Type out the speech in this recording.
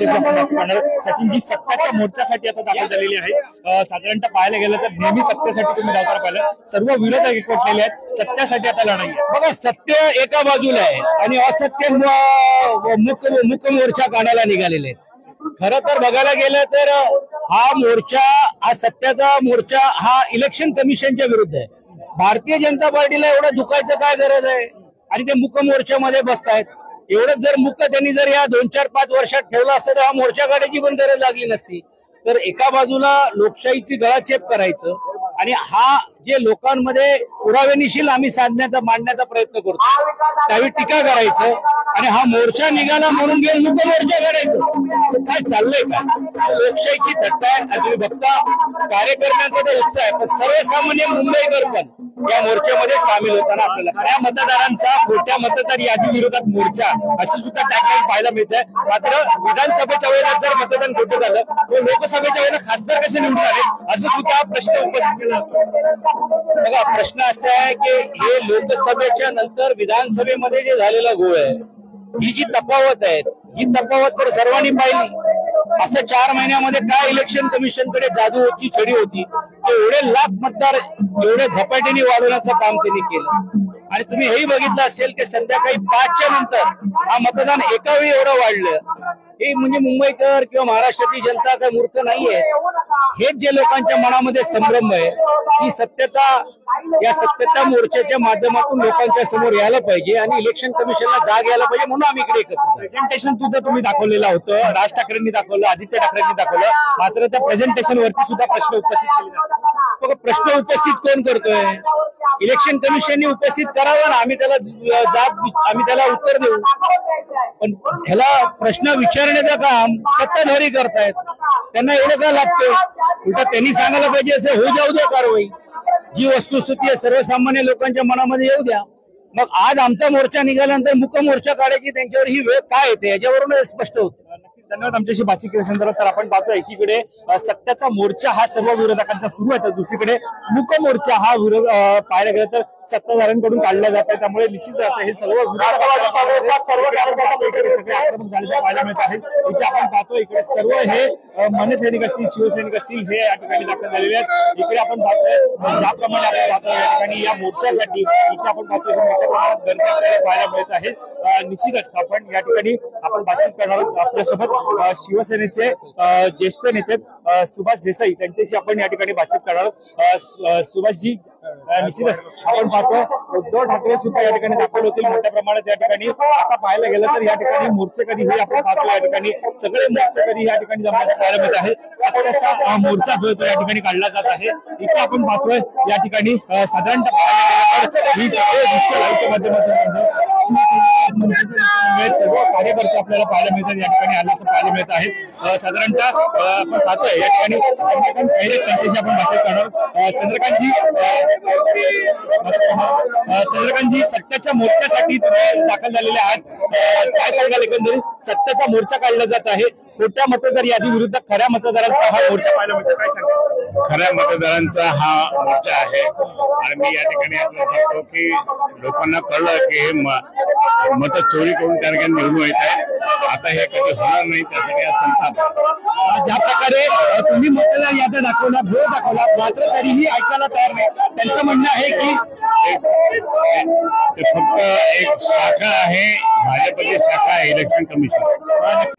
सचिनजी सत्याच्या मोर्चासाठी आता दाखल झालेली आहे। साधारणतः पाहायला गेलं तर नेहमी सत्तेसाठी तुम्ही धावताना पाहिलं, सर्व विरोधक एकवटलेले आहेत, सत्यासाठी आता लढाई आहे। बघा, सत्य एका बाजूला आहे आणि असत्य मुक मोर्चा काढायला निघालेले आहेत। खरं तर बघायला गेलं तर हा मोर्चा, हा सत्याचा मोर्चा हा इलेक्शन कमिशनच्या विरुद्ध आहे। भारतीय जनता पार्टीला एवढं दुखायचं काय गरज आहे? आणि ते मुक मोर्चामध्ये बसतायत। एवढंच जर मुक त्यांनी जर या 2-4-5 वर्षात ठेवलं असतं तर हा मोर्चा काढायची पण गरज लागली नसती। तर एका बाजूला लोकशाहीची गळाचेप करायचं आणि हा जे लोकांमध्ये पुरावेनिशील आम्ही मांडण्याचा प्रयत्न करतो त्यावेळी टीका करायचं आणि हा मोर्चा निघाला म्हणून घेऊन मुक मोर्चा काढायचं, काय चाललंय का? लोकशाहीची थट्टा आहे। तुम्ही बघता कार्यकर्त्यांचा तर उत्साह आहे, पण सर्वसामान्य मुंबईकर पण या मोर्चामध्ये सामील होताना आपल्याला या मतदारांचा खोट्या मतदार यादी विरोधात मोर्चा अशी सुद्धा टॅगलाईन पाहायला मिळते। मात्र विधानसभेच्या वेळेला जर मतदान खोटं झालं तर लोकसभेच्या वेळेला खासदार कसे निवडून आले असं सुद्धा प्रश्न उपस्थित केला जातो। बघा, प्रश्न असा आहे की हे लोकसभेच्या नंतर विधानसभेमध्ये जे झालेला घोळ आहे, ही जी तफावत आहे, ही तफावत तर सर्वांनी पाहिली। असं 4 महिन्यामध्ये काय इलेक्शन कमिशनकडे जादूची छडी होती, एवढे लाख मतदार एवढे झपाट्याने वाढवण्याचं काम त्यांनी केलं। आणि तुम्ही हेही बघितलं असेल की संध्याकाळी 5च्या नंतर हा मतदान एका वेळी एवढं वाढलं। हे म्हणजे मुंबईकर किंवा महाराष्ट्राची जनता काही मूर्ख नाहीये, हेच जे लोकांच्या मनामध्ये संभ्रम आहे, ही सत्यता या सत्यता मोर्चाच्या माध्यमातून लोकांच्या समोर यायला पाहिजे आणि इलेक्शन कमिशनला जाग यायला पाहिजे, म्हणून आम्ही इकडे एकत्र। प्रेझेंटेशन सुद्धा तुम्ही दाखवलेलं होतं, राज ठाकरेंनी दाखवलं, आदित्य ठाकरेंनी दाखवलं, मात्र त्या प्रेझेंटेशन वरती सुद्धा प्रश्न उपस्थित केले जातात। बघा, प्रश्न उपस्थित कोण करतोय? इलेक्शन कमिशनने उपस्थित करावं ना, आम्ही त्याला उत्तर देऊ। पण ह्याला प्रश्न विचारण्याचं काम सत्ताधारी करतायत, त्यांना एवढं काय लागतं? उलट त्यांनी सांगायला पाहिजे असं होऊ जाऊ द्या कारवाई, जी वस्तुस्थिती आहे सर्वसामान्य लोकांच्या मनामध्ये येऊ द्या। मग आज आमचा मोर्चा निघाल्यानंतर मुक मोर्चा काढायची त्यांच्यावर ही वेळ काय येते याच्यावरून स्पष्ट होतं। धन्यवाद आमच्याशी बातचीत केल्यानंतर। तर आपण पाहतो एकीकडे सत्याचा मोर्चा हा सर्व विरोधकांचा सुरू आहे, तर दुसरीकडे मुक मोर्चा हा विरोध पाहायला गेलं तर सत्ताधाऱ्यांकडून काढला जात आहे। त्यामुळे निश्चित हे सर्व सगळे आक्रमक झाल्याचं पाहायला मिळत आहे। इथे आपण पाहतो इकडे सर्व हे मनसैनिक असतील, शिवसैनिक असतील, हे या ठिकाणी दाखल झालेले आहेत। इकडे आपण पाहतोय ज्याप्रमाणे आपण पाहतो या ठिकाणी या मोर्चासाठी इथे आपण पाहतोय मोठ्या प्रमाणात गर्दी आपल्याला पाहायला मिळत आहे। निश्चितच आपण या ठिकाणी आपण बातचीत करणार आहोत। आपल्यासोबत शिवसेनेचे ज्येष्ठ नेते सुभाष देसाई त्यांच्याशी आपण या ठिकाणी बातचीत करणार आहोत। सुभाषजी, निश्चितच आपण पाहतो उद्धव ठाकरे सुद्धा या ठिकाणी दाखल होतील मोठ्या प्रमाणात या ठिकाणी। आता पाहायला गेलं तर या ठिकाणी मोर्चेकरी हे आपण पाहतो या ठिकाणी सगळे मोर्चेकरी या ठिकाणी जमण्याचं पाहायला मिळत आहे। सत्याचा मोर्चा जो तो या ठिकाणी काढला जात आहे। इथे आपण पाहतोय या ठिकाणी साधारणतः पाहायला गेलं तर ही सगळे दृश्य लाईव्हच्या माध्यमातून सर्व कार्यकर्ते आपल्याला पाहायला मिळतात या ठिकाणी आल्याचं पाहायला मिळत आहे। साधारणतः आपण पाहतोय या ठिकाणी त्यांच्याशी आपण बातचीत करणार। चंद्रकांतजी, सत्याच्या मोर्चासाठी तुम्ही दाखल झालेले आहात, काय सांगाल? एकंदरीत सत्याचा मोर्चा काढला जात आहे, खोट्या मतदार यादी विरुद्ध खऱ्या मतदारांचा हा मोर्चा पाहायला मिळतो, काय सांगाल? खऱ्या मतदारांचा हा मोर्चा आहे आणि मी या ठिकाणी आपल्याला सांगतो की लोकांना कळलं की हे मत चोरी करून त्या ठिकाणी निवडून येत आहे। आता हे कधी होणार नाही, त्यासाठी हा संताप। ज्या प्रकारे तुम्ही मतदार याद्या दाखवल्या, भोळ दाखवला, मात्र तरीही ऐकायला तयार नाही। त्यांचं म्हणणं आहे की ते फक्त एक शाखा आहे, भाजपची शाखा आहे इलेक्शन कमिशन।